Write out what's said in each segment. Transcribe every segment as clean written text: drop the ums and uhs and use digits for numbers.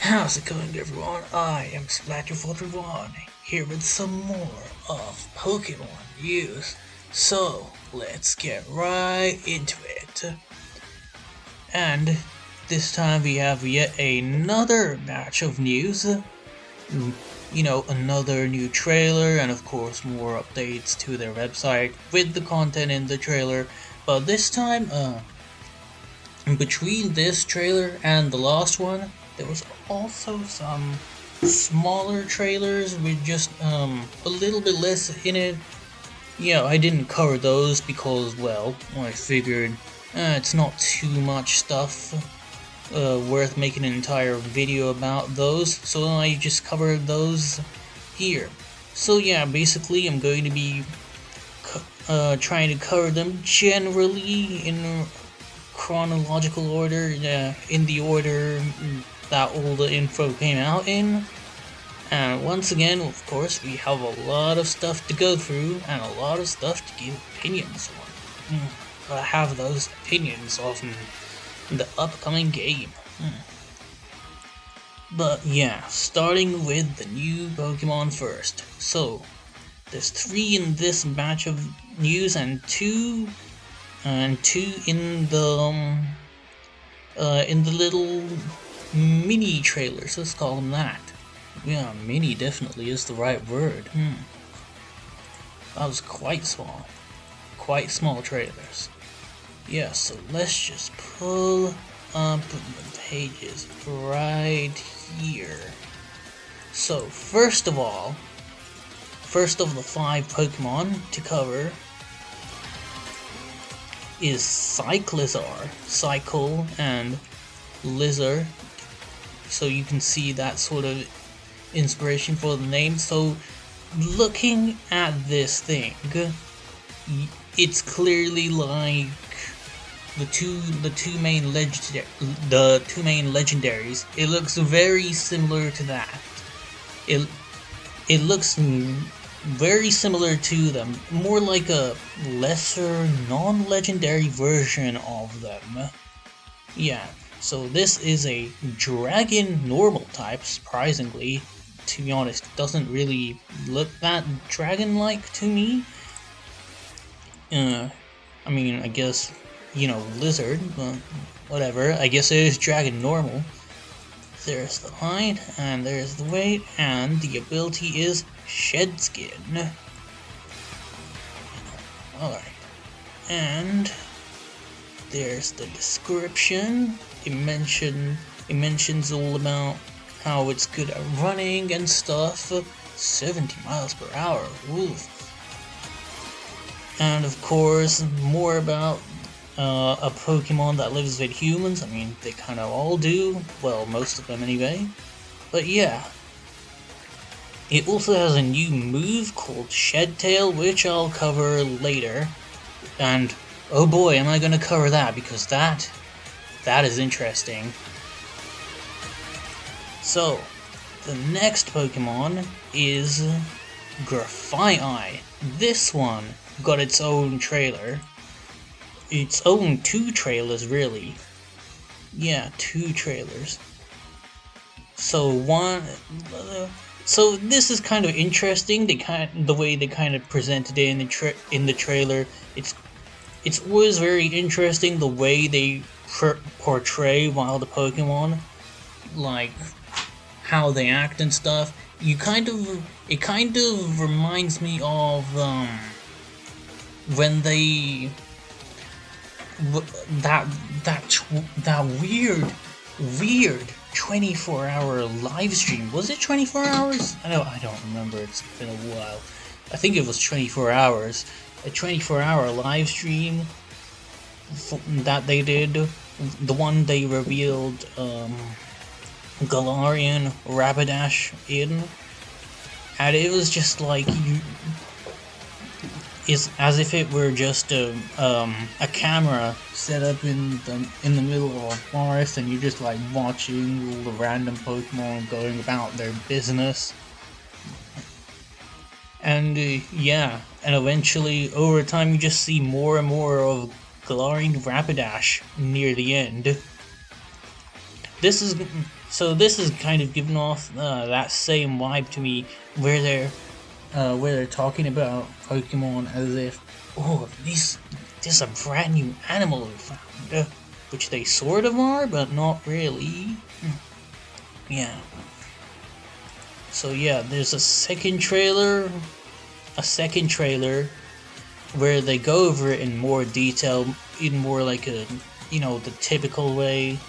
How's it going, everyone? I am Splatter41, here with some more of Pokemon news. So, let's get right into it. And this time we have yet another batch of news. Another new trailer, and of course more updates to their website with the content in the trailer. But this time, between this trailer and the last one, there was also some smaller trailers with just a little bit less in it. Yeah, I didn't cover those because, well, I figured it's not too much stuff worth making an entire video about those, so I just covered those here. So yeah, basically I'm going to be trying to cover them generally in chronological order, in the order that all the info came out in. And once again, of course, we have a lot of stuff to go through and a lot of stuff to give opinions on. I have those opinions of the upcoming game. But yeah, starting with the new Pokemon first. So, there's 3 in this batch of news and 2 in the little mini trailers, let's call them that. Yeah, mini definitely is the right word. That was quite small trailers. Yeah, so let's just pull up the pages right here. So first of the 5 Pokemon to cover is Cyclizar, Cycle and Lizard. So you can see that sort of inspiration for the name. So looking at this thing, it's clearly like the two main legendaries. It looks very similar to that. It looks very similar to them, more like a lesser non-legendary version of them. Yeah, so this is a dragon normal type, surprisingly. To be honest, it doesn't really look that dragon-like to me. I mean, I guess, lizard, but whatever. I guess it is dragon normal. There's the height, and there's the weight, and the ability is Shed Skin. Alright. And there's the description. It mentions all about how it's good at running and stuff. 70 miles per hour. Oof. And of course, more about a Pokemon that lives with humans. I mean, they kind of all do. Well, most of them anyway. But yeah. It also has a new move called Shed Tail, which I'll cover later. And oh boy, am I going to cover that, because that is interesting. So, the next Pokemon is Grafaiai. This one got its own trailer. Its own 2 trailers, really. Yeah, 2 trailers. So this is kind of interesting. The way they kind of presented it in the trailer. It's always very interesting the way they portray wild Pokemon, like how they act and stuff. It kind of reminds me of when they that weird 24-hour live stream. Was it 24 hours? I don't remember. It's been a while. I think it was 24 hours. A 24-hour live stream that they did. The one they revealed Galarian Rapidash in, and it was just like it's as if it were just a camera set up in the middle of a forest, and you're just like watching all the random Pokemon going about their business. And yeah, and eventually over time you just see more and more of Galarian Rapidash near the end. this is kind of giving off that same vibe to me, where they're talking about Pokemon as if, oh, this is a brand new animal we found, which they sort of are, but not really. Yeah. So yeah, there's a second trailer where they go over it in more detail, in more like a, the typical way.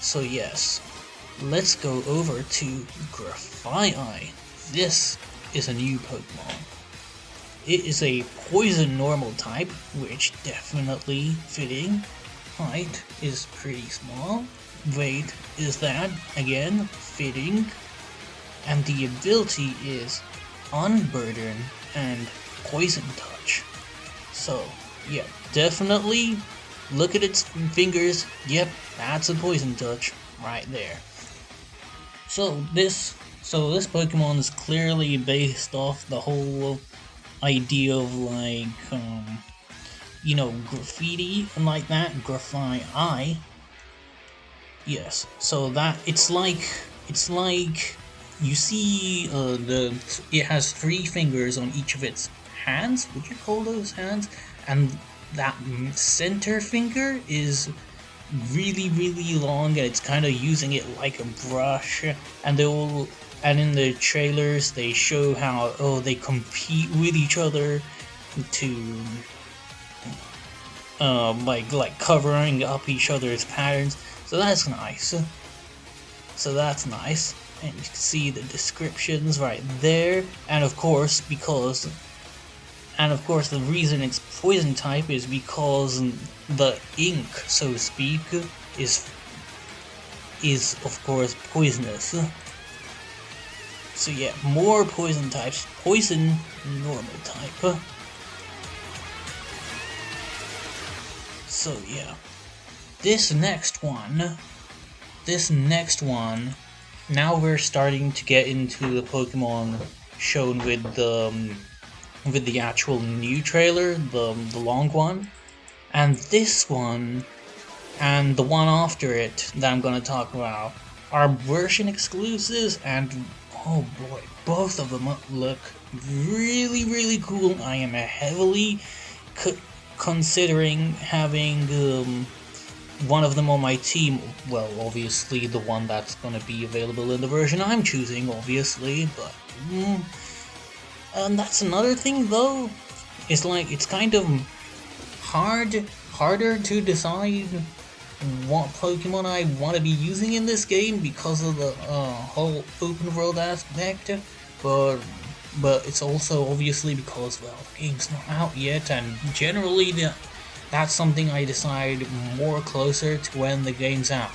So yes, let's go over to Grafaiai. This is a new Pokemon. It is a poison normal type, which definitely fitting. Height is pretty small. Weight is that, again, fitting. And the ability is Unburden and Poison Touch. So, yeah, definitely look at its fingers. Yep, that's a Poison Touch right there. So this Pokemon is clearly based off the whole idea of like graffiti and like that, Grafaiai. Yes, so that it's like you see it has 3 fingers on each of its hands. Would you call those hands? And that center finger is really long, and it's kind of using it like a brush. And in the trailers they show how they compete with each other to like covering up each other's patterns. So that's nice. And you can see the descriptions right there. And of course, the reason it's poison type is because the ink, so to speak, is of course poisonous. So yeah, more poison types. Poison normal type. So yeah, this next one, now we're starting to get into the Pokemon shown with the actual new trailer, the long one, and this one, and the one after it that I'm gonna talk about are version exclusives, and oh boy, both of them look really cool. I am heavily considering having one of them on my team. Well, obviously the one that's gonna be available in the version I'm choosing, obviously, but and that's another thing though. It's like it's kind of harder to decide what Pokemon I want to be using in this game because of the whole open world aspect, but it's also obviously because, well, the game's not out yet, and generally that's something I decide more closer to when the game's out,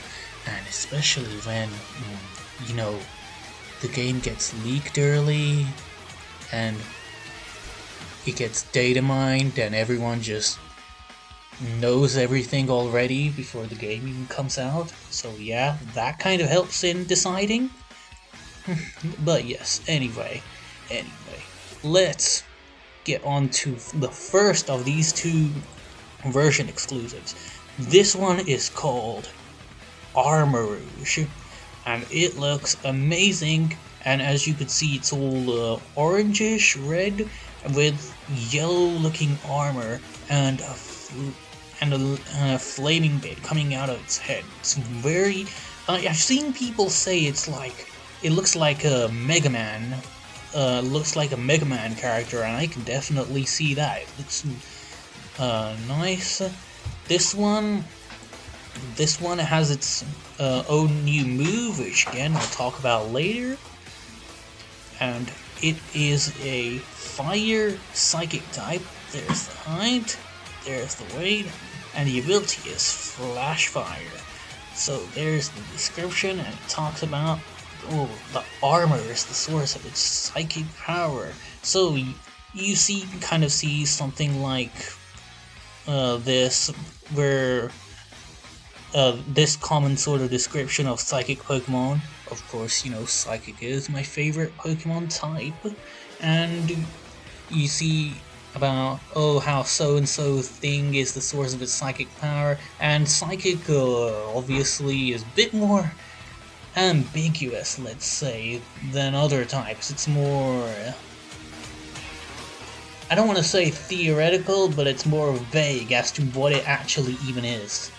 and especially when the game gets leaked early and it gets data mined and everyone just knows everything already before the game even comes out. So yeah, that kind of helps in deciding. But yes, anyway, let's get on to the first of these 2 version exclusives. This one is called Armarouge, and it looks amazing. And as you can see, it's all orangish red with yellow-looking armor and a flaming bit coming out of its head. It's very. I've seen people say it looks like a Mega Man. Looks like a Mega Man character, and I can definitely see that. It looks nice. This one has its own new move, which again we'll talk about later. And it is a fire psychic type. There's the height, there's the weight, and the ability is Flash Fire. So there's the description, and it talks about the armor is the source of its psychic power. So you kind of see something like this, where this common sort of description of psychic Pokemon. Of course, psychic is my favorite Pokemon type, and you see about, oh, how so-and-so thing is the source of its psychic power, and psychic obviously is a bit more ambiguous, let's say, than other types. It's more, I don't want to say theoretical, but it's more vague as to what it actually even is.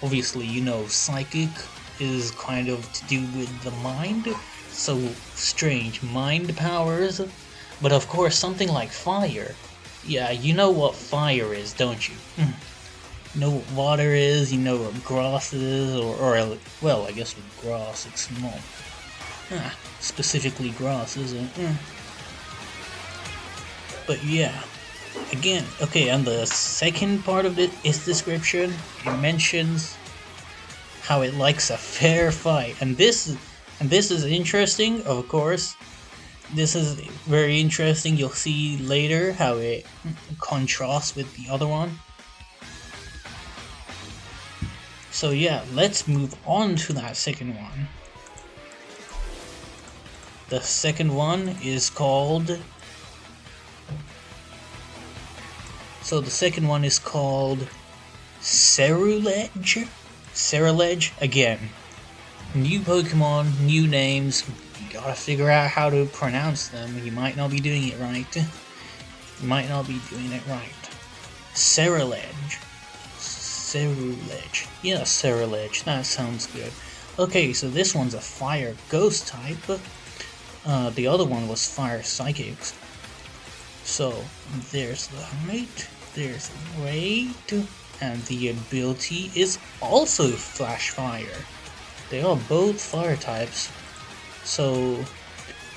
Obviously, you know, psychic is kind of to do with the mind, so strange mind powers. But of course, something like fire. Yeah, you know what fire is, don't you? You know what water is, you know what grass is, or well, I guess with grass it's not specifically grass, is it? But yeah, again, okay, and the second part of its description, it mentions how it likes a fair fight, and this is interesting, of course. This is very interesting. You'll see later how it contrasts with the other one. So yeah, let's move on to that second one. The second one is called... So the second one is called Ceruledge? Ceruledge? Again, new Pokemon, new names. You gotta figure out how to pronounce them. You might not be doing it right. You might not be doing it right. Ceruledge. Ceruledge. Yeah, Ceruledge. That sounds good. Okay, so this one's a fire ghost type. The other one was fire psychics. So there's the height, there's the weight, and the ability is also flash fire. They are both fire types. So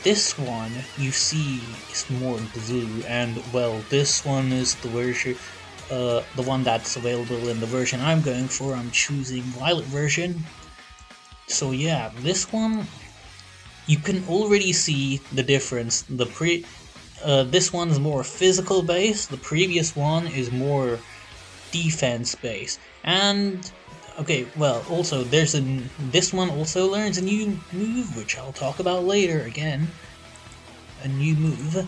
this one you see is more blue, and well, this one is the version, the one that's available in the version I'm going for. I'm choosing violet version. So yeah, this one you can already see the difference. This one's more physical based. The previous one is more defense based. And okay, well, also this one also learns a new move, which I'll talk about later again. A new move.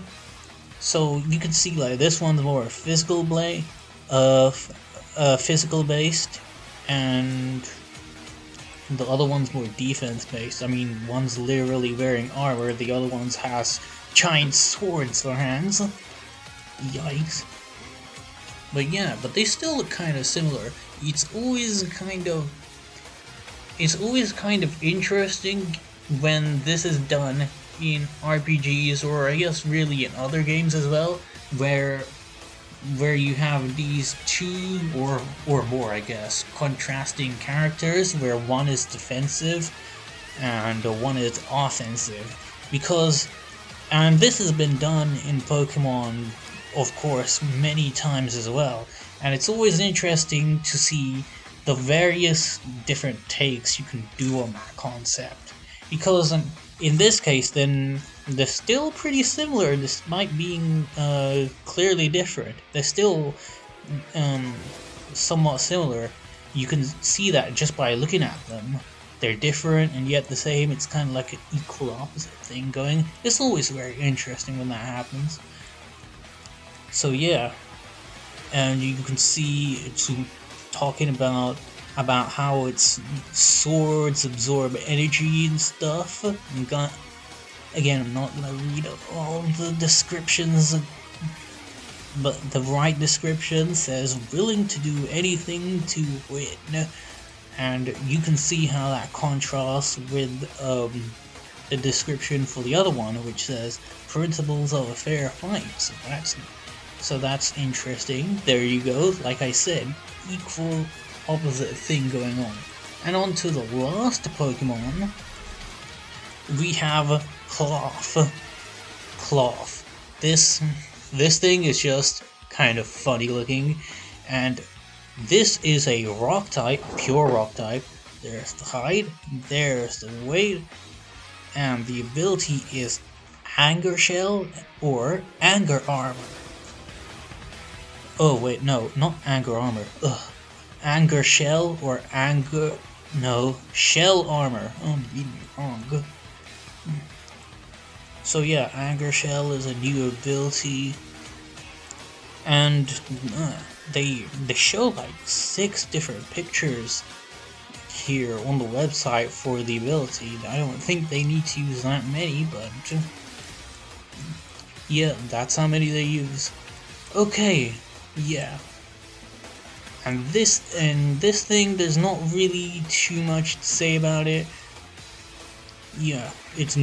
So you can see like this one's more physical physical based, and the other one's more defense based. I mean, one's literally wearing armor, the other one's has giant swords for hands. Yikes. But yeah, but they still look kind of similar. It's always kind of interesting when this is done in RPGs, or I guess really in other games as well, where you have these two or more, I guess, contrasting characters, where one is defensive and one is offensive. And this has been done in Pokemon, of course, many times as well, and it's always interesting to see the various different takes you can do on that concept, because in this case then they're still pretty similar despite being clearly different. They're still somewhat similar. You can see that just by looking at them. They're different and yet the same. It's kind of like an equal opposite thing going. It's always very interesting when that happens. So yeah, and you can see it's talking about how its swords absorb energy and stuff. Again, I'm not gonna read all the descriptions, but the right description says willing to do anything to win. And you can see how that contrasts with the description for the other one, which says principles of a fair fight. So that's interesting. There you go. Like I said, equal opposite thing going on. And on to the last Pokemon, we have Cloth. This thing is just kind of funny looking, and this is a rock type, pure rock type. There's the height, there's the weight, and the ability is Anger Shell or Anger Armor. Oh wait, no, not Anger Armor. Anger Shell or Anger... No, Shell Armor. Oh, I'm reading it wrong. So yeah, Anger Shell is a new ability. and they show like 6 different pictures here on the website for the ability. I don't think they need to use that many, but yeah, that's how many they use. Okay, yeah. And this thing, there's not really too much to say about it. Yeah, it's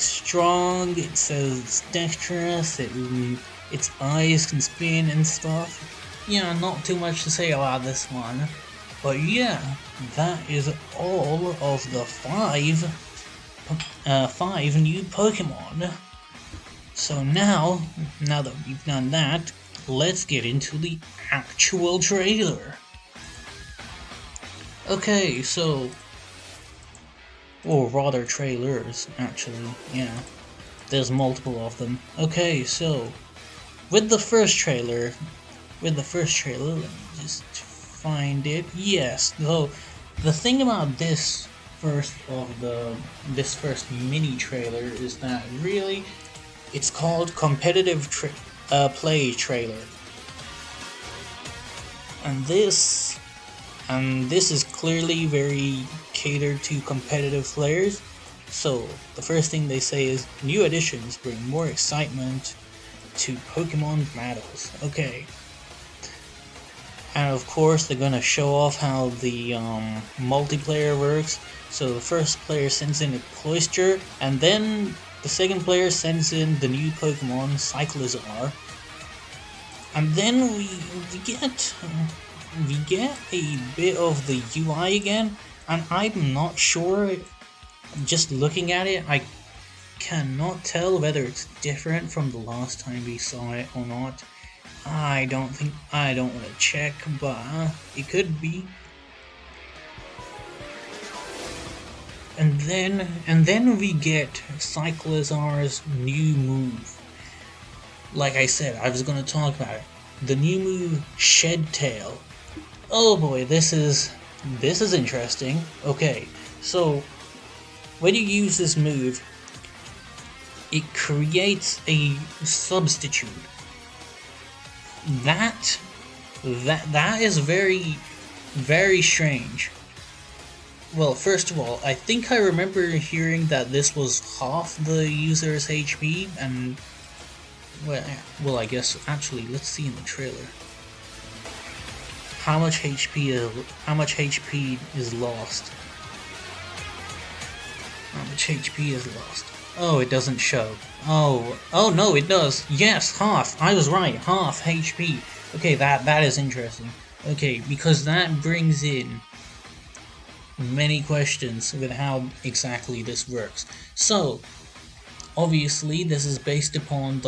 strong. It says it's dexterous. Its eyes can spin and stuff. Yeah, not too much to say about this one. But yeah, that is all of the 5 new Pokemon. So now that we've done that, let's get into the actual trailer. Okay, so, or rather trailers, actually, yeah. There's multiple of them. Okay, so, with the first trailer, let me just find it. Yes, so, the thing about this first mini trailer is that really, it's called competitive play trailer. And this is clearly very catered to competitive players. So the first thing they say is new additions bring more excitement to Pokemon battles. Okay. And of course they're gonna show off how the multiplayer works. So the first player sends in a Cloyster, and then the second player sends in the new Pokemon Cyclizar. And then we get a bit of the UI again, and I'm not sure, just looking at it, I cannot tell whether it's different from the last time we saw it or not. I don't want to check, but it could be. And then we get Cyclizar's new move. Like I said, I was gonna talk about it. The new move, Shed Tail. Oh boy, this is interesting. Okay, so when you use this move, it creates a substitute. That is very, very strange. Well, first of all, I think I remember hearing that this was half the user's HP, and well, I guess actually, let's see in the trailer. How much HP is lost? How much HP is lost? Oh, it doesn't show. Oh no, it does. Yes, half. I was right. Half HP. Okay, that is interesting. Okay, because that brings in many questions with how exactly this works. So, obviously, this is based upon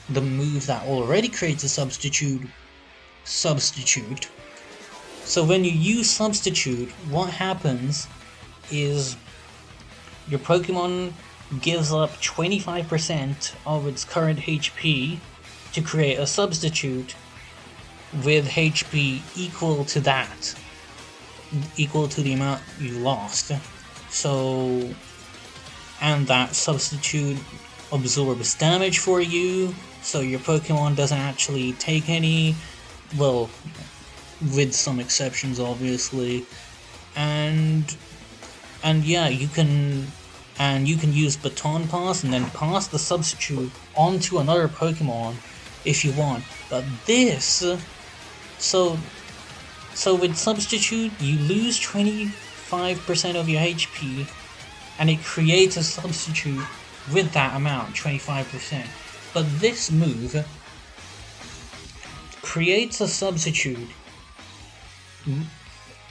the move that already creates a substitute. So when you use substitute, what happens is your Pokemon gives up 25% of its current HP to create a substitute with HP equal to that. Equal to the amount you lost. So, and that substitute absorbs damage for you, so your Pokemon doesn't actually take any, well, with some exceptions obviously, and yeah, you can use Baton Pass and then pass the substitute onto another Pokemon if you want. But this, so with substitute you lose 25% of your HP, and it creates a substitute with that amount, 25%. But this move creates a substitute.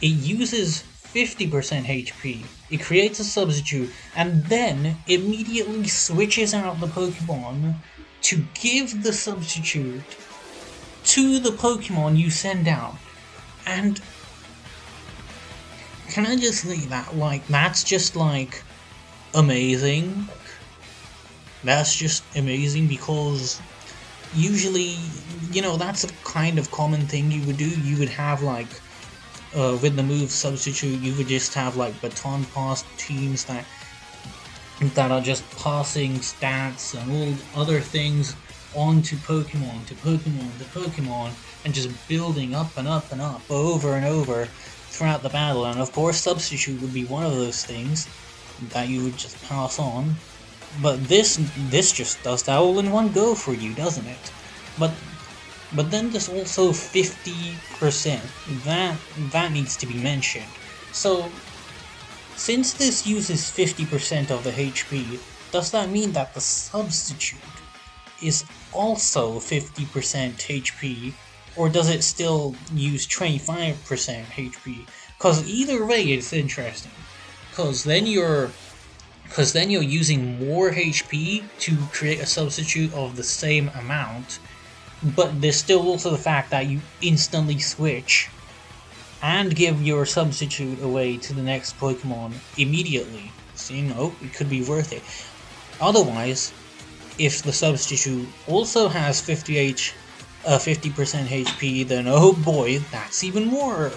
It uses 50% HP. It creates a substitute, and then immediately switches out the Pokemon to give the substitute to the Pokemon you send out. And can I just say that, like, that's just, like, amazing. That's just amazing, because usually, you know, that's a kind of common thing you would do. You would have, like, with the move substitute, you would just have, like, Baton Pass teams that are just passing stats and all other things onto Pokemon to Pokemon to Pokemon, and just building up and up and up over and over throughout the battle. And of course, Substitute would be one of those things that you would just pass on. But this just does that all in one go for you, doesn't it? But then there's also 50%. That needs to be mentioned. So since this uses 50% of the HP, does that mean that the Substitute is also 50% HP, or does it still use 25% HP? Because either way it's interesting. Because then you're using more HP to create a Substitute of the same amount, but there's still also the fact that you instantly switch and give your Substitute away to the next Pokemon immediately. So, you know, it could be worth it. Otherwise, if the Substitute also has 50% HP, then oh boy, that's even more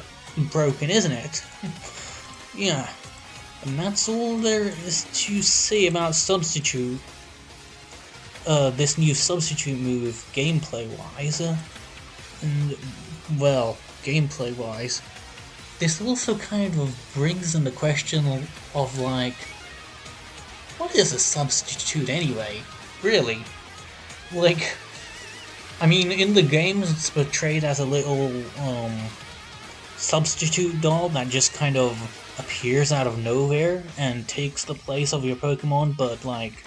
broken, isn't it? Yeah. And that's all there is to say about Substitute. This new Substitute move, gameplay-wise. And, well, gameplay-wise, this also kind of brings in the question of like, what is a Substitute anyway? Really? Like, I mean, in the games it's portrayed as a little, Substitute doll that just kind of appears out of nowhere and takes the place of your Pokemon, but like,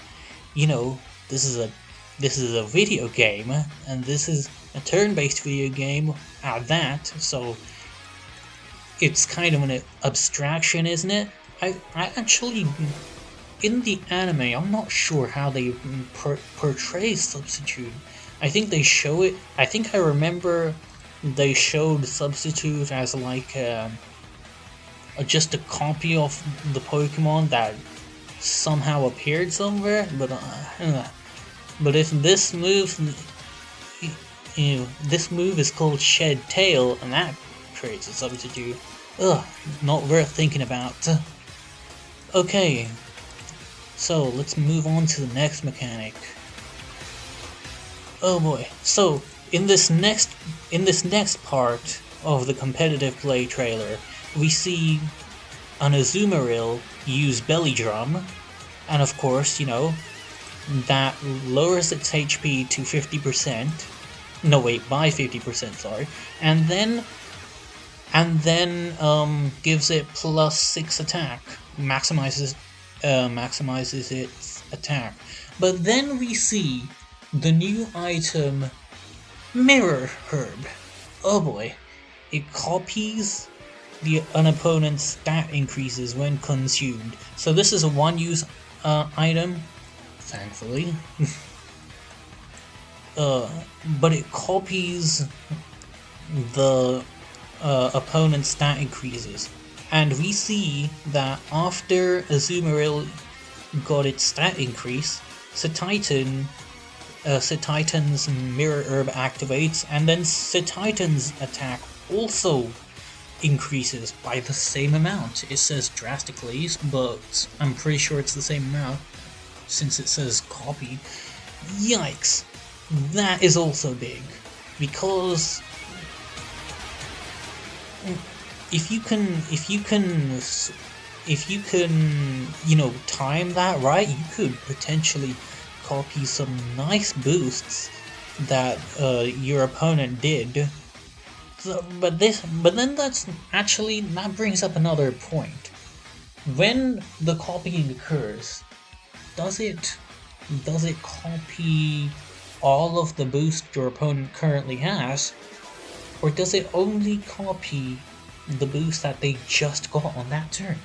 you know, this is a video game, and this is a turn-based video game at that, so it's kind of an abstraction, isn't it? I actually, in the anime, I'm not sure how they portray Substitute. I think they show it, I think I remember they showed Substitute as like just a copy of the Pokemon that somehow appeared somewhere, but if this move, this move is called Shed Tail, and that creates a Substitute. Ugh, not worth thinking about. Okay, so let's move on to the next mechanic. Oh boy, so in this next part of the competitive play trailer, we see an Azumarill use Belly Drum, and of course, you know, that lowers its HP to 50%. No wait, by 50%, sorry. And then gives it +6 attack, maximizes its attack. But then we see the new item, Mirror Herb. Oh boy, it copies an opponent's stat increases when consumed. So this is a one-use item, thankfully. But it copies the opponent's stat increases. And we see that after Azumarill got its stat increase, Cetitan's Mirror Herb activates, and then Cetitan's attack also increases by the same amount. It says drastically, but I'm pretty sure it's the same amount since it says copy. Yikes! That is also big, because if you can, you know, time that right, you could potentially copy some nice boosts that your opponent did. So, but then that brings up another point. When the copying occurs, does it copy all of the boost your opponent currently has, or does it only copy the boost that they just got on that turn?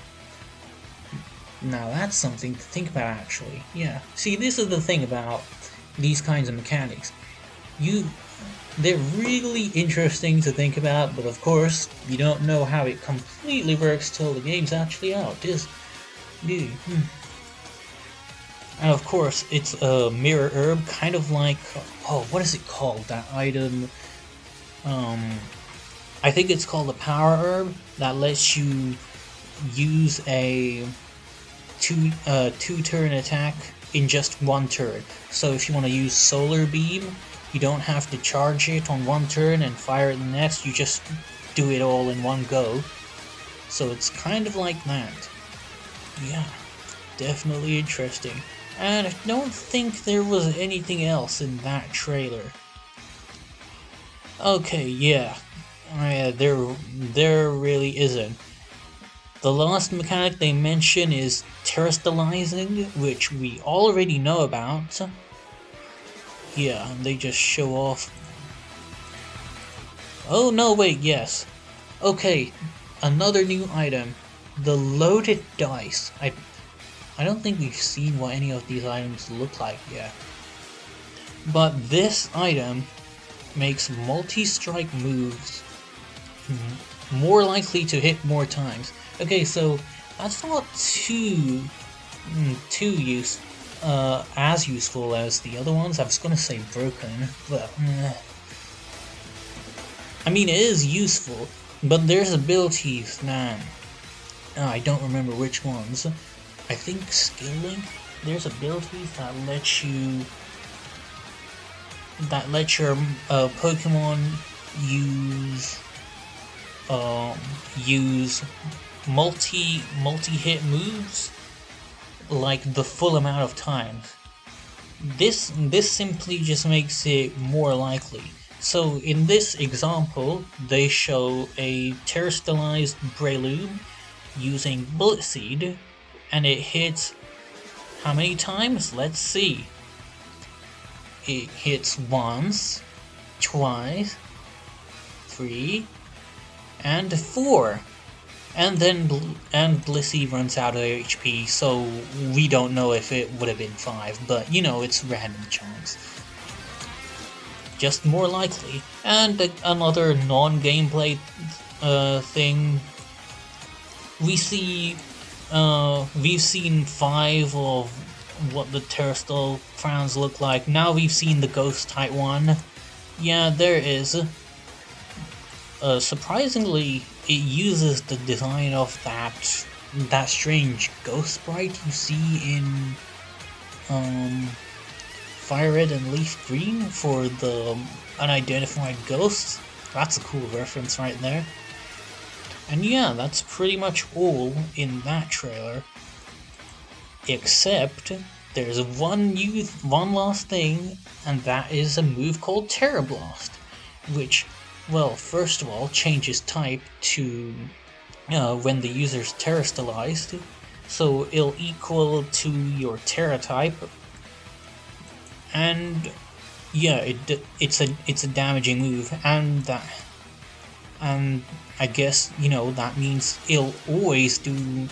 Now that's something to think about, actually. Yeah. See, this is the thing about these kinds of mechanics. They're really interesting to think about, but of course, you don't know how it completely works till the game's actually out, do you? And of course, it's a Mirror Herb, kind of like, oh, what is it called, that item? I think it's called a Power Herb, that lets you use a two-turn attack in just one turn. So if you want to use Solar Beam, you don't have to charge it on one turn and fire it the next, you just do it all in one go. So it's kind of like that. Yeah, definitely interesting. And I don't think there was anything else in that trailer. Okay, yeah. There really isn't. The last mechanic they mention is terrestrializing, which we already know about. Yeah, they just show off. Oh no, wait, yes. Okay, another new item. The loaded dice. I don't think we've seen what any of these items look like yet. But this item makes multi-strike moves more likely to hit more times. Okay, so that's not too as useful as the other ones. I was gonna say broken, but I mean it is useful. But there's abilities, man. I don't remember which ones. I think skilling. There's abilities that let your Pokemon use multi-hit moves like the full amount of times. This simply just makes it more likely. So in this example, they show a terrestrialized Breloom using Bullet Seed, and it hits how many times? Let's see. It hits once, twice, 3, and 4. And then Blissey runs out of HP, so we don't know if it would have been 5, but you know, it's random chance. Just more likely. And another non-gameplay thing, we've seen 5 of what the terrestrial crowns look like. Now we've seen the ghost type one. Yeah, there is. Surprisingly, it uses the design of that strange ghost sprite you see in Fire Red and Leaf Green for the unidentified ghosts. That's a cool reference right there. And yeah, that's pretty much all in that trailer. Except there's one last thing, and that is a move called Terra Blast, which, well, first of all, changes type to when the user's terrestrialized, so it'll equal to your Terra type, and yeah, it's a damaging move, and I guess, you know, that means it'll always do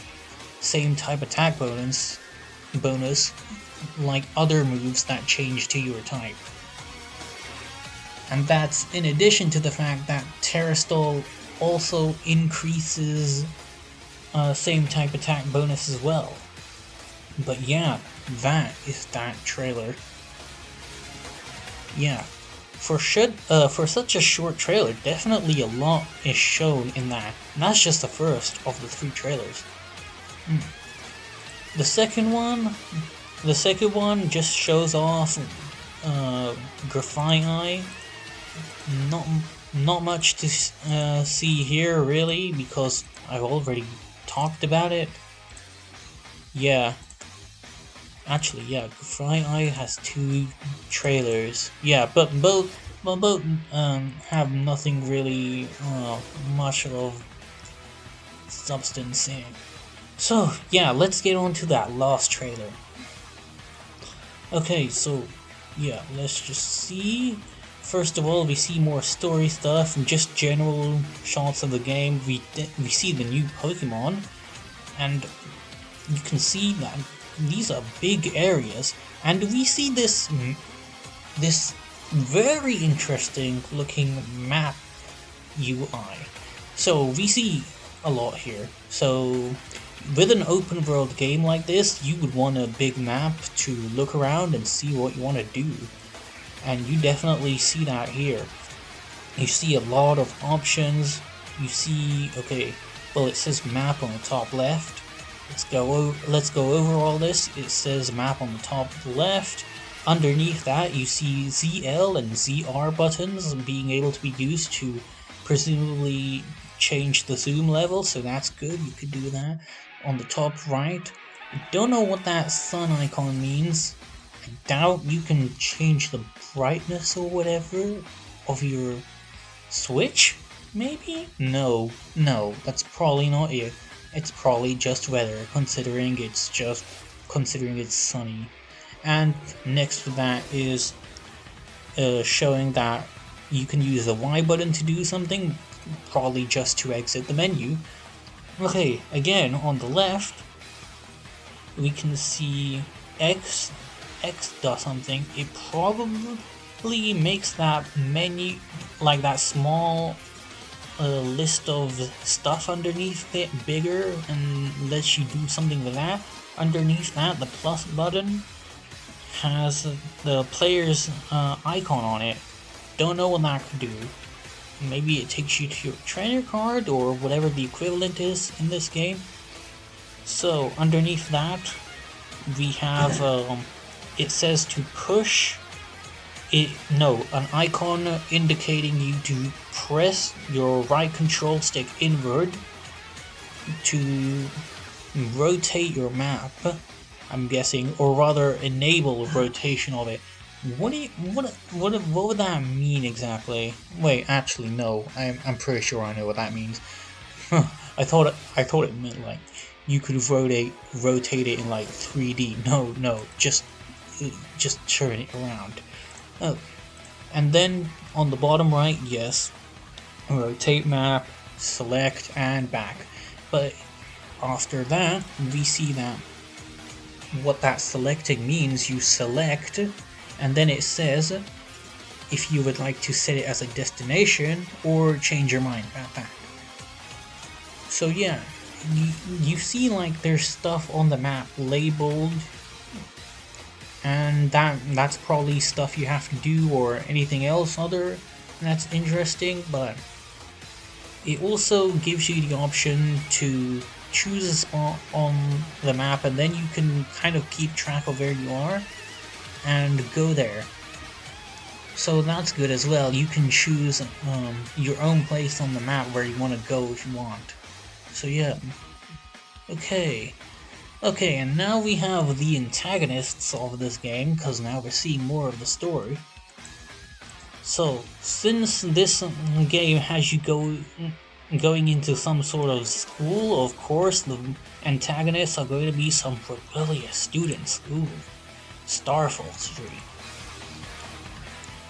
same type attack bonus like other moves that change to your type. And that's in addition to the fact that Terrastall also increases same type attack bonus as well. But yeah, that is that trailer. Yeah, for such a short trailer, definitely a lot is shown in that. And that's just the first of the 3 trailers. The second one just shows off Graphite. Not much to see here really, because I've already talked about it. Yeah. Actually, yeah, Graphite has 2 trailers. Yeah, but both have nothing really much of substance in. So yeah, let's get on to that last trailer. Okay, so yeah, let's just see. First of all, we see more story stuff and just general shots of the game. We see the new Pokemon, and you can see that these are big areas, and we see this very interesting looking map UI. So we see a lot here. So with an open world game like this, you would want a big map to look around and see what you want to do. And you definitely see that here. You see a lot of options. You see, okay, well, it says map on the top left. let's go over all this. It says map on the top left. Underneath that, you see ZL and ZR buttons being able to be used to presumably change the zoom level, so that's good. You could do that. On the top right, I don't know what that sun icon means. I doubt you can change the brightness or whatever of your Switch? Maybe? No, that's probably not it. It's probably just weather, considering it's sunny. And next to that is showing that you can use the Y button to do something, probably just to exit the menu. Okay, again, on the left, we can see X does something. It probably makes that menu, like that small list of stuff underneath it, bigger and lets you do something with that. Underneath that, the plus button has the player's icon on it. Don't know what that could do. Maybe it takes you to your trainer card or whatever the equivalent is in this game. So underneath that, we have it says to push an icon indicating you to press your right control stick inward to rotate your map, I'm guessing, or rather enable rotation of it. What would that mean exactly? Wait, actually no, I'm pretty sure I know what that means. I thought it meant like you could rotate it in like 3D. No, just turn it around. Oh, and then on the bottom right, yes, rotate map, select, and back. But after that, we see that what that selecting means. You select, and then it says if you would like to set it as a destination or change your mind about that. So yeah, you see like there's stuff on the map labeled, and that's probably stuff you have to do or anything else other that's interesting, but it also gives you the option to choose a spot on the map, and then you can kind of keep track of where you are and go there. So that's good as well. You can choose your own place on the map where you want to go if you want. So yeah. Okay, and now we have the antagonists of this game, because now we're seeing more of the story. So, since this game has you going into some sort of school, of course the antagonists are going to be some rebellious students. Ooh, Starfall Street.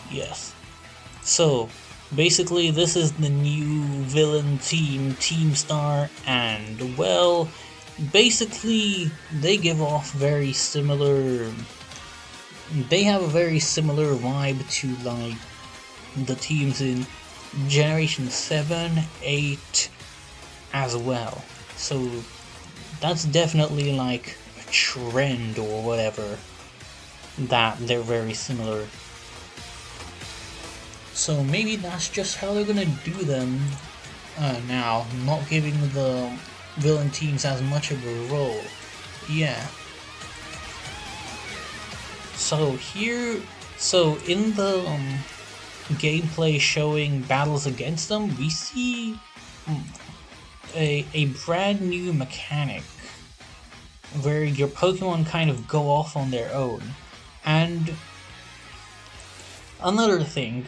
Yes. So, basically this is the new villain team, Team Star, and well, basically they give off very similar, they have a very similar vibe to like the teams in Generation 7, 8 as well. So that's definitely like a trend or whatever, that they're very similar. So maybe that's just how they're gonna do them now, not giving the villain teams as much of a role. Yeah. So in the gameplay showing battles against them, we see a brand new mechanic where your Pokemon kind of go off on their own. And another thing,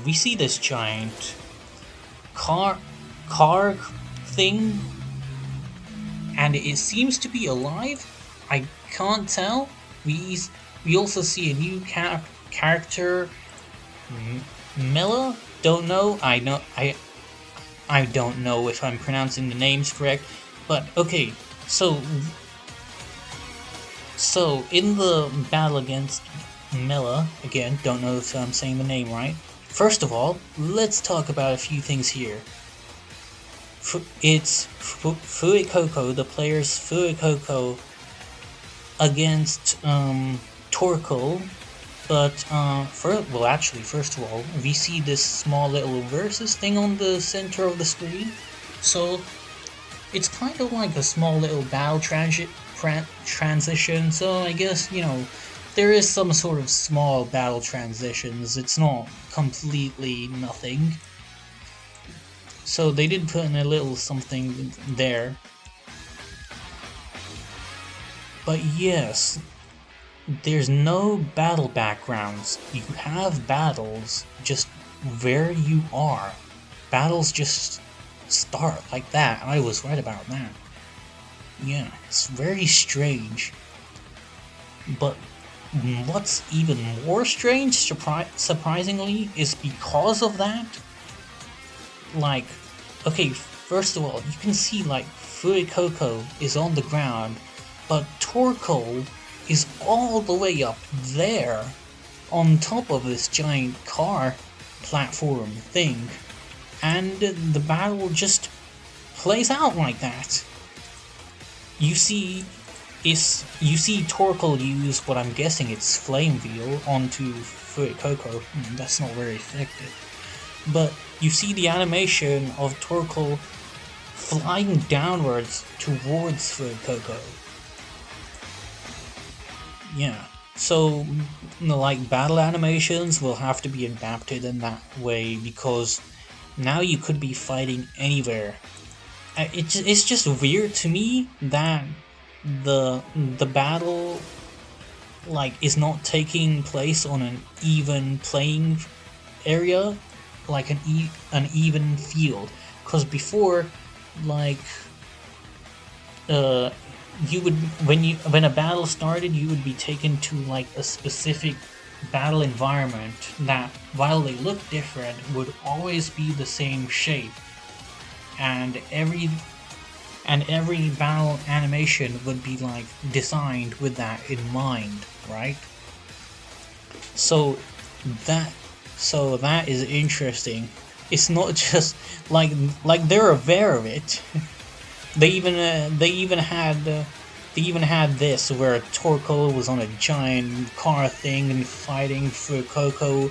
we see this giant car thing, and it seems to be alive. I can't tell. We also see a new character, Mela. Don't know. I don't know if I'm pronouncing the names correct, but okay. So in the battle against Mela, again, don't know if I'm saying the name right. First of all, let's talk about a few things here. It's Fuecoco, the player's Fuecoco against Torkoal, but first of all, we see this small little versus thing on the center of the screen. So it's kind of like a small little battle transition, so I guess, there is some sort of small battle transitions. It's not completely nothing. So they did put in a little something there. But yes, there's no battle backgrounds. You have battles just where you are. Battles just start like that. I was right about that. Yeah, it's very strange. But what's even more strange, surprisingly, is because of that, like, okay, first of all, you can see, like, Fuecoco is on the ground, but Torkoal is all the way up there, on top of this giant car platform thing, and the battle just plays out like that. You see Torkoal use what I'm guessing it's Flame Veil onto Fuecoco. That's not very effective. But you see the animation of Torkoal flying downwards towards Fuecoco. Yeah, so like battle animations will have to be adapted in that way, because now you could be fighting anywhere. It's just weird to me that the battle like is not taking place on an even playing area, like an even field. Because before, like, you would when a battle started, you would be taken to like a specific battle environment that, while they look different, would always be the same shape, and every battle animation would be like designed with that in mind, right? So that is interesting. It's not just like they're aware of it. They even had this where Torkoal was on a giant car thing and fighting for Coco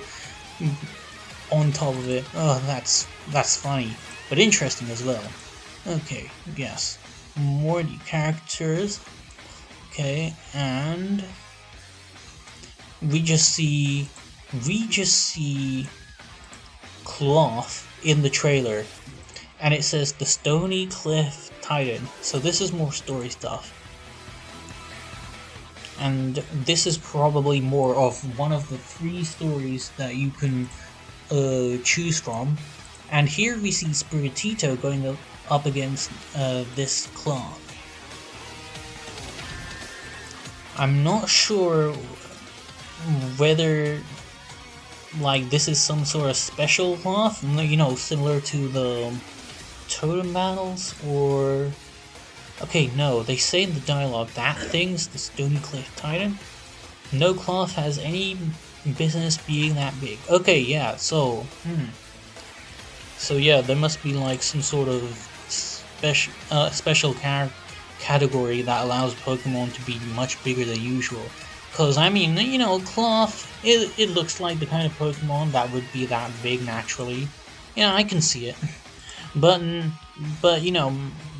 on top of it. Oh, that's funny, but interesting as well. Okay, yes, more new characters. Okay, and we just see Cloth in the trailer, and it says the Stony Cliff Titan. So this is more story stuff, and this is probably more of one of the 3 stories that you can choose from. And here we see Spiritito going up against this Cloth. I'm not sure whether like this is some sort of special Cloth, similar to the totem battles, or... Okay, no, they say in the dialogue that thing's the Stony Cliff Titan. No Cloth has any business being that big. Okay, yeah, so... So yeah, there must be like some sort of special category that allows Pokemon to be much bigger than usual. Because, I mean, Cloth, it looks like the kind of Pokemon that would be that big naturally. Yeah, I can see it. But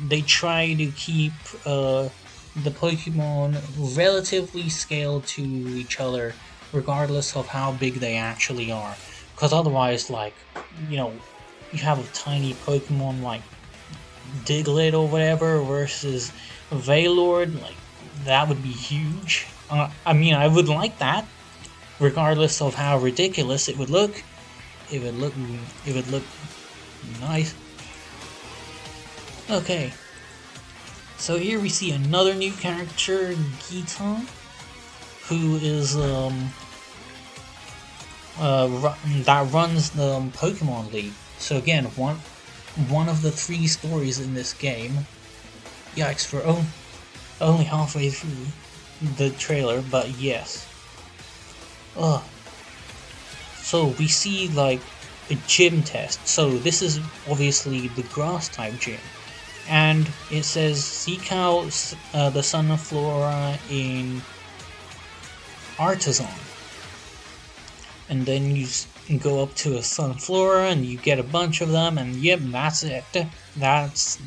they try to keep the Pokemon relatively scaled to each other, regardless of how big they actually are. Because otherwise, like, you have a tiny Pokemon like Diglett or whatever versus Veilord, like, that would be huge. I mean, I would like that, regardless of how ridiculous it would look. It would look nice. Okay, so here we see another new character, Giton, who is that runs the Pokemon League. So again, one of the 3 stories in this game. Yikes, for only halfway through the trailer, but yes. So we see like a gym test. So this is obviously the grass type gym, and it says seek out the Sunflora in Artisan, and then you go up to a Sunflora and you get a bunch of them, and yep, that's it. That's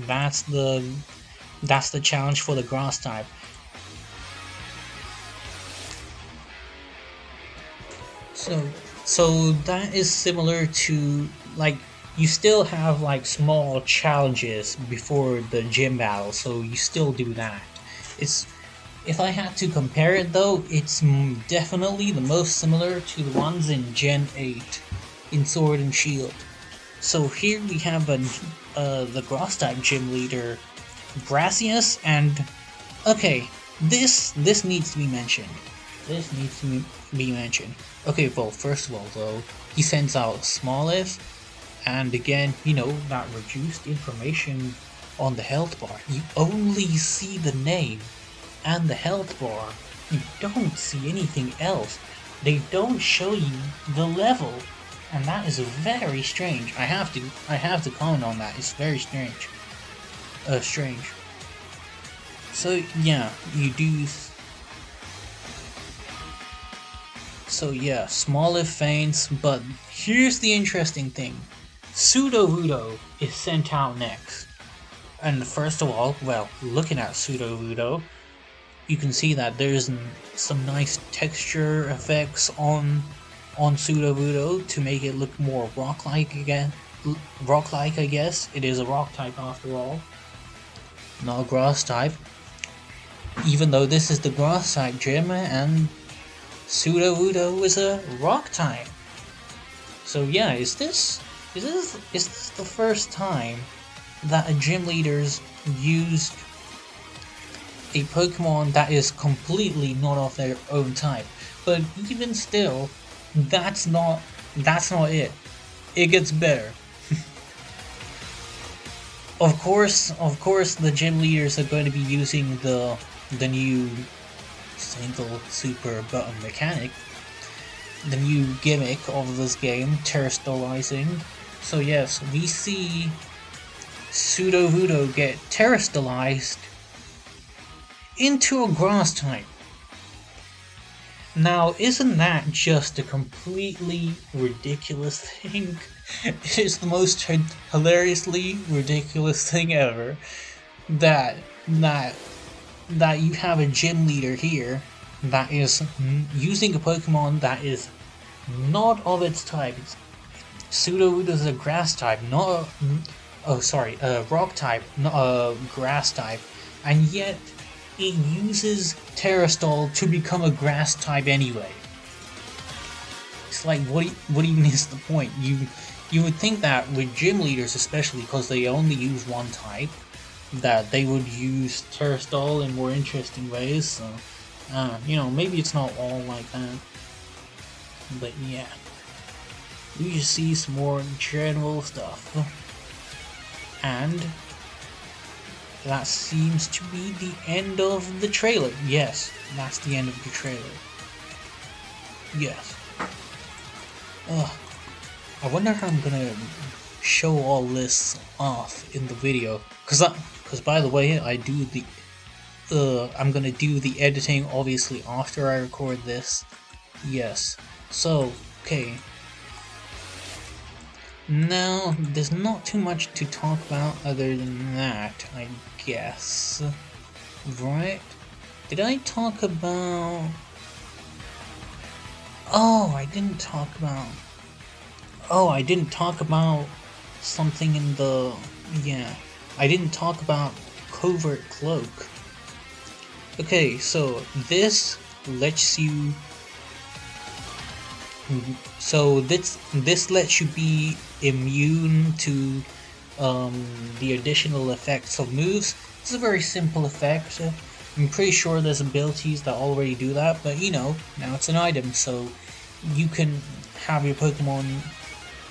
That's the challenge for the grass type. So that is similar to, like, you still have like small challenges before the gym battle, so you still do that. It's If I had to compare it though, it's definitely the most similar to the ones in Gen 8 in Sword and Shield. So here we have the grass type gym leader, Brassius, and okay, this needs to be mentioned. This needs to be mentioned. Okay, well, first of all though, he sends out Smoliv, and again, you know, that reduced information on the health bar. You only see the name and the health bar. You don't see anything else. They don't show you the level, and that is very strange. I have to comment on that. It's very strange. Strange. So yeah, you do. So yeah, Smoliv faints, but here's the interesting thing. Sudowoodo is sent out next. And first of all, well, looking at Sudowoodo, you can see that there's some nice texture effects on Sudowoodo to make it look more rock-like again. Rock-like, I guess. It is a rock type after all, not a grass type. Even though this is the grass type gym, and Sudowoodo is a rock type. So yeah, is this the first time that a gym leader's used a Pokemon that is completely not of their own type? But even still, that's not it. It gets better. Of course, the gym leaders are going to be using the new single super button mechanic, the new gimmick of this game, terastallizing. So yes, we see Sudowoodo get terastallized into a grass type. Now, isn't that just a completely ridiculous thing? It is the most hilariously ridiculous thing ever that you have a gym leader here that is using a Pokemon that is not of its type. Sudowoodo is a grass type, not a rock type, not a grass type, and yet it uses Terastall to become a grass type anyway. It's like, what even is the point? You would think that with gym leaders, especially because they only use one type, that they would use Terastall in more interesting ways. So, you know, maybe it's not all like that. But yeah, we just see some more general stuff, and that seems to be the end of the trailer. Yes, that's the end of the trailer. Yes. I wonder how I'm gonna show all this off in the video, cause by the way, I'm gonna do the editing obviously after I record this. Yes. So, okay. Now, there's not too much to talk about other than that, I guess. Right? Did I talk about... Oh, I didn't talk about something in the... Yeah. I didn't talk about Covert Cloak. Okay, so this lets you... So this lets you be immune to the additional effects of moves. It's a very simple effect. I'm pretty sure there's abilities that already do that, but you know, now it's an item, so you can have your Pokemon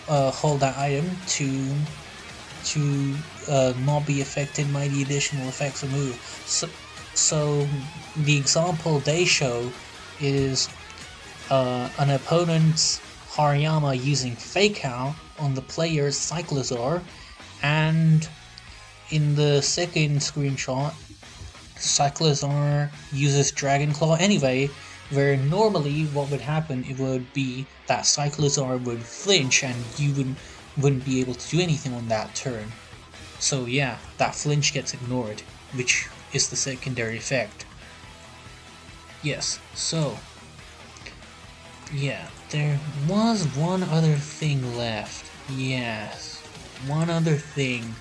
hold that item to not be affected by the additional effects of moves. So the example they show is an opponent's Hariyama using Fake Out on the player's Cyclizar, and in the second screenshot, Cyclizar uses Dragon Claw anyway, where normally what would happen, it would be that Cyclizar would flinch and you wouldn't be able to do anything on that turn. So yeah, that flinch gets ignored, which is the secondary effect. Yes, so yeah, there was one other thing left. Yes, one other thing,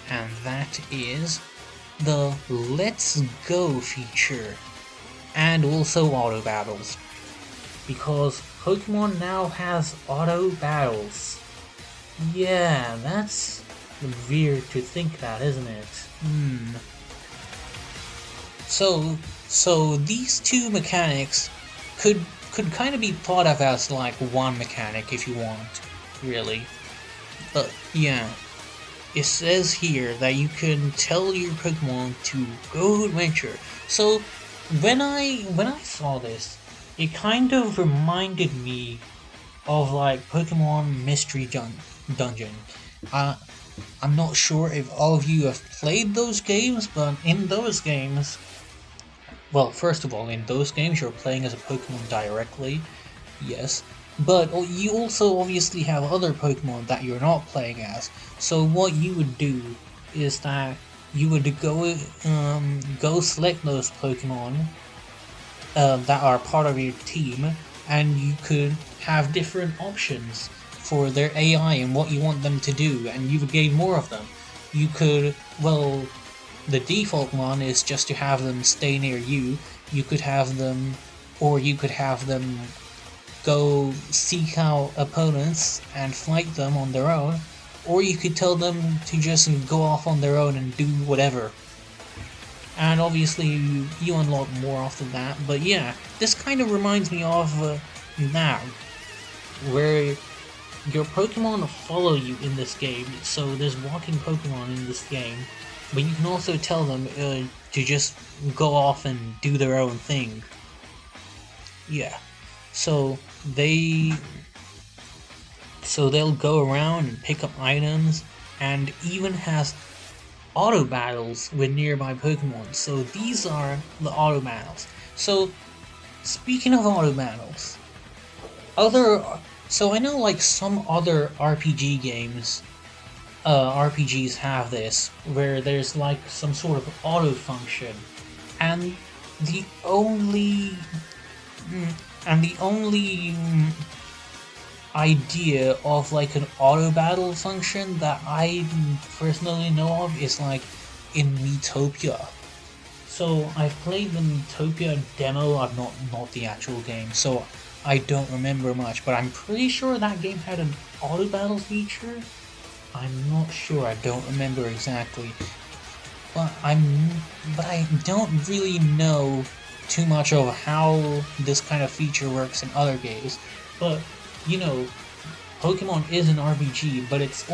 and that is the Let's Go feature, and also auto battles, because Pokemon now has auto battles. Yeah, that's weird to think that, isn't it? So these two mechanics could kind of be thought of as like one mechanic if you want, really. But yeah, it says here that you can tell your Pokemon to go adventure. So when I saw this, it kind of reminded me of like Pokemon Mystery Dungeon. Uh, I'm not sure if all of you have played those games, but in those games, well, first of all, in those games you're playing as a Pokemon directly, yes, but you also obviously have other Pokemon that you're not playing as. So what you would do is that you would go select those Pokemon that are part of your team, and you could have different options for their AI and what you want them to do, and you would gain more of them. You could, well, the default one is just to have them stay near you. You could have them, or you could have them go seek out opponents and fight them on their own, or you could tell them to just go off on their own and do whatever. And obviously you unlock more after that, but yeah, this kind of reminds me of now, where your Pokemon follow you in this game, so there's walking Pokemon in this game, but you can also tell them to just go off and do their own thing. Yeah, so they'll go around and pick up items, and even has auto battles with nearby Pokemon. So these are the auto battles. So speaking of auto battles, so I know like some other RPG games, RPGs have this, where there's like some sort of auto function, and the only idea of like an auto battle function that I personally know of is like in Miitopia. So I've played the Miitopia demo, I've not the actual game, so I don't remember much, but I'm pretty sure that game had an auto battle feature. I'm not sure, I don't remember exactly. But I don't really know too much of how this kind of feature works in other games. But you know, Pokemon is an RPG, but it's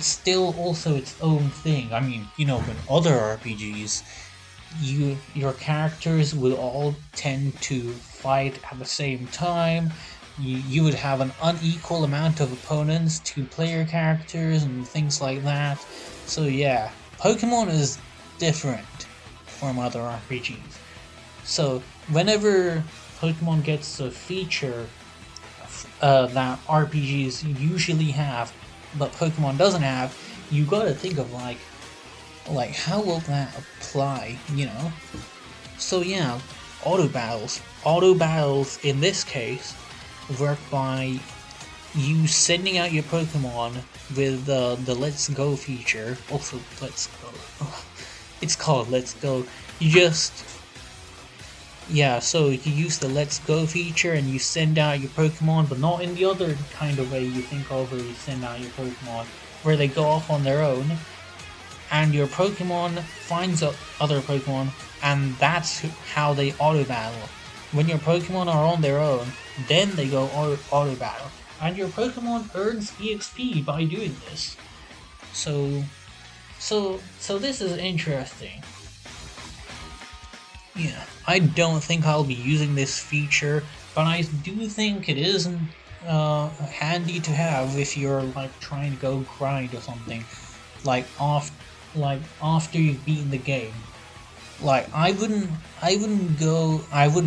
still also its own thing. I mean, you know, in other RPGs, your characters will all tend to fight at the same time. You would have an unequal amount of opponents to play your characters and things like that. So yeah, Pokemon is different from other RPGs. So whenever Pokemon gets a feature that RPGs usually have, but Pokemon doesn't have, you gotta think of like how will that apply, you know? So yeah, auto battles. Auto battles in this case work by you sending out your Pokemon with the Let's Go feature. Also, Let's Go. It's called Let's Go. You just so you use the Let's Go feature and you send out your Pokemon, but not in the other kind of way you think of where you send out your Pokemon, where they go off on their own, and your Pokemon finds other Pokemon, and that's how they auto battle. When your Pokemon are on their own, then they go auto battle, and your Pokemon earns EXP by doing this. So this is interesting. Yeah, I don't think I'll be using this feature, but I do think it is handy to have if you're like trying to go grind or something, like after you've beaten the game. Like I wouldn't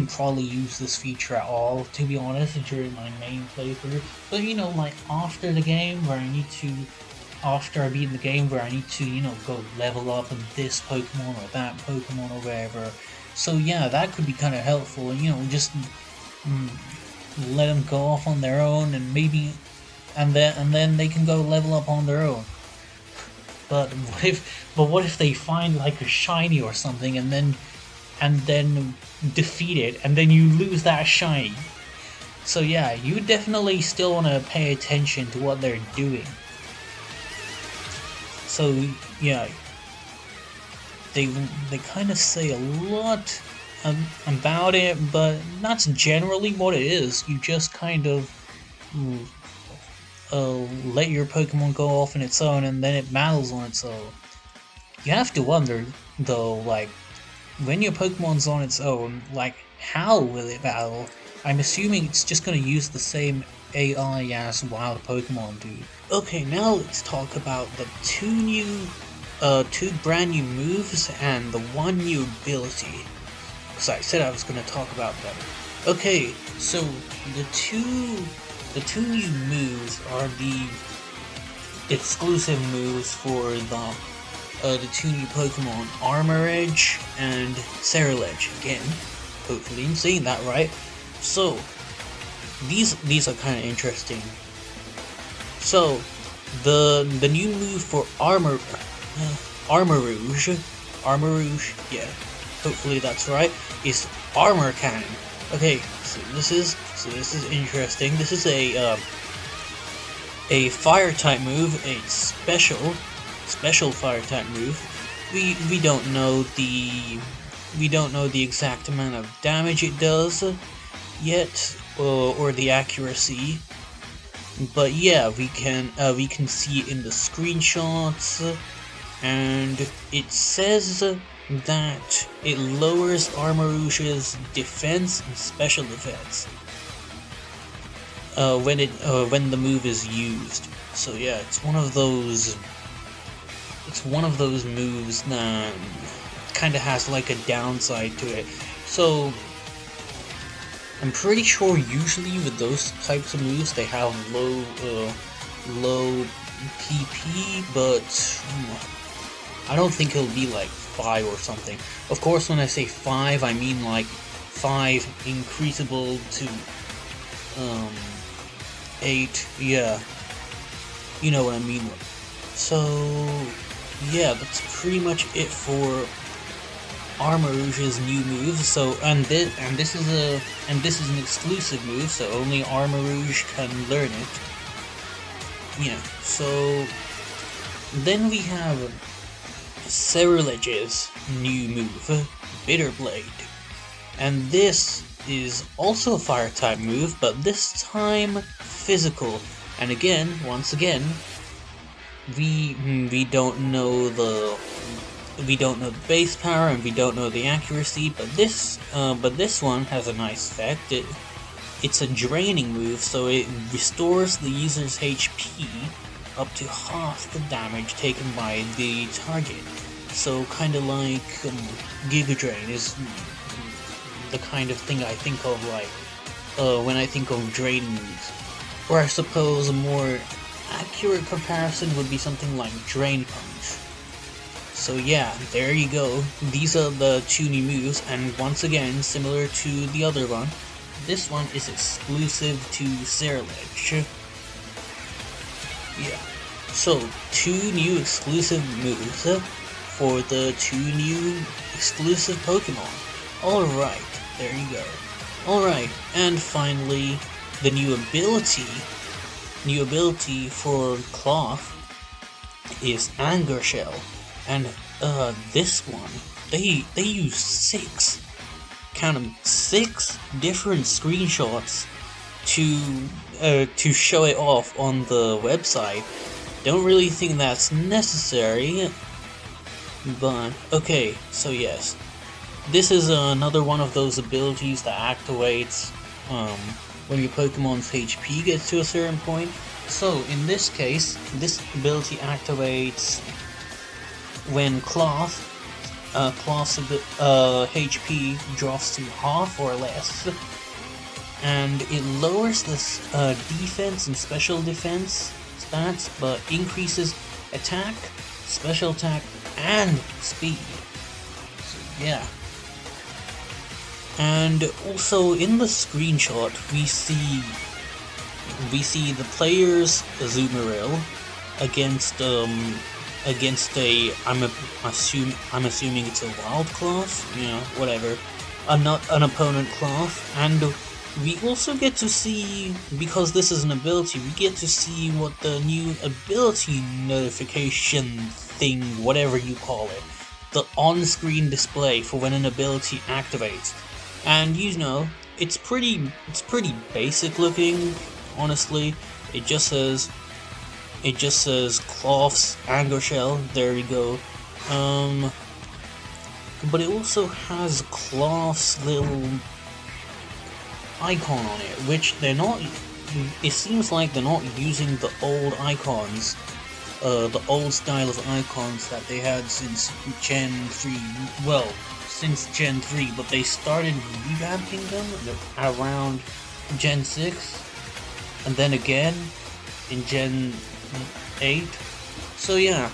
probably use this feature at all, to be honest, during my main playthrough. But you know, like after the game where I need to after I beat the game where I need to, you know, go level up on this Pokemon or that Pokemon or whatever. So yeah, that could be kind of helpful, you know, just let them go off on their own, and maybe, and then they can go level up on their own. But what if they find like a shiny or something, and then defeat it, and then you lose that shiny? So yeah, you definitely still want to pay attention to what they're doing. So yeah, they kind of say a lot about it, but that's generally what it is. You just kind of let your Pokemon go off on its own, and then it battles on its own. You have to wonder, though, like, when your Pokemon's on its own, like, how will it battle? I'm assuming it's just gonna use the same AI as wild Pokemon do. Okay, now let's talk about the two brand new moves and the one new ability. Because I said I was gonna talk about them. Okay, so the two new moves are the exclusive moves for the two new Pokemon, Armor Edge and Ceruledge. Again, hopefully I'm saying that right. So these are kind of interesting. So the new move for Armor Rouge, yeah, hopefully that's right, is Armor Cannon. Okay, so this is interesting. This is a fire type move, a special fire type move. We don't know the exact amount of damage it does yet, or the accuracy. But yeah, we can see it in the screenshots, and it says that it lowers Armor Rouge's defense and special defense when the move is used. So yeah, it's one of those moves that kind of has like a downside to it. So I'm pretty sure usually with those types of moves they have low PP, but I don't think it'll be like 5 or something. Of course, when I say 5, I mean like 5 increasable to 8. Yeah, you know what I mean. So yeah, that's pretty much it for Armor Rouge's new move. So and this is an exclusive move, so only Armor Rouge can learn it. Yeah. So then we have Ceruledge's new move, Bitter Blade, and this is also a fire type move, but this time physical. And again, once again, we don't know the base power, and we don't know the accuracy, but this one has a nice effect. It's a draining move, so it restores the user's HP up to half the damage taken by the target. So kind of like Giga Drain is the kind of thing I think of like when I think of drain moves. Or I suppose a more accurate comparison would be something like Drain Punch. So yeah, there you go. These are the two new moves, and once again, similar to the other one, this one is exclusive to Ceruledge. Yeah. So, two new exclusive moves for the two new exclusive Pokemon. Alright, there you go. Alright, and finally, the new ability for Cloth is Anger Shell. And this one, they use 6 different screenshots to show it off on the website. Don't really think that's necessary, but okay, so yes. This is another one of those abilities that activates when your Pokemon's HP gets to a certain point. So in this case, this ability activates when Cloth's HP drops to half or less, and it lowers this defense and special defense stats, but increases attack, special attack, and speed. So yeah. And also in the screenshot we see the player's Azumarill against I'm assuming it's a wild class, you know, whatever, an opponent class. And we also get to see, because this is an ability, we get to see what the new ability notification thing, whatever you call it, the on-screen display for when an ability activates. And you know, it's pretty basic looking, honestly. It just says Cloth's Anger Shell, there we go. But it also has Cloth's little icon on it, which they're not, it seems like they're not using the old icons, the old style of icons that they had since Gen 3, well, since Gen 3, but they started revamping them around Gen 6, and then again in Gen 8, so yeah,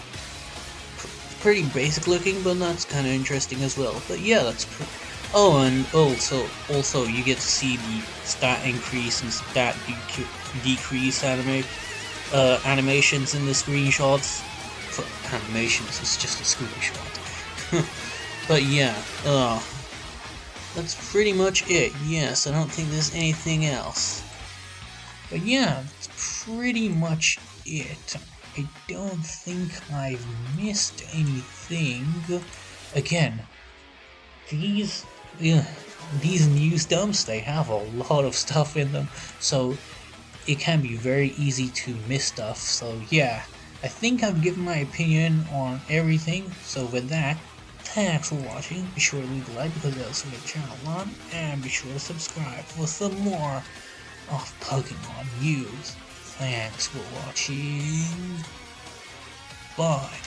pretty basic looking, but that's kind of interesting as well. But yeah, that's oh, and also you get to see the stat increase and stat decrease animations in the screenshots. For animations, it's just a screenshot. But yeah, that's pretty much it. Yes, I don't think there's anything else. But yeah, that's pretty much it. I don't think I've missed anything. Again, these news dumps, they have a lot of stuff in them, so it can be very easy to miss stuff. So yeah, I think I've given my opinion on everything. So with that, thanks for watching. Be sure to leave a like because that'll swing the channel on, and be sure to subscribe for some more of Pokemon news. Thanks for watching. Bye.